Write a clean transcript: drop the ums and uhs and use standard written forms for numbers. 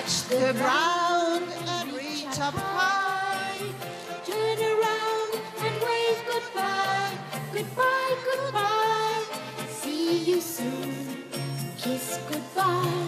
touch the ground and reach up high. Turn around and wave goodbye, goodbye, goodbye. See you soon, kiss goodbye.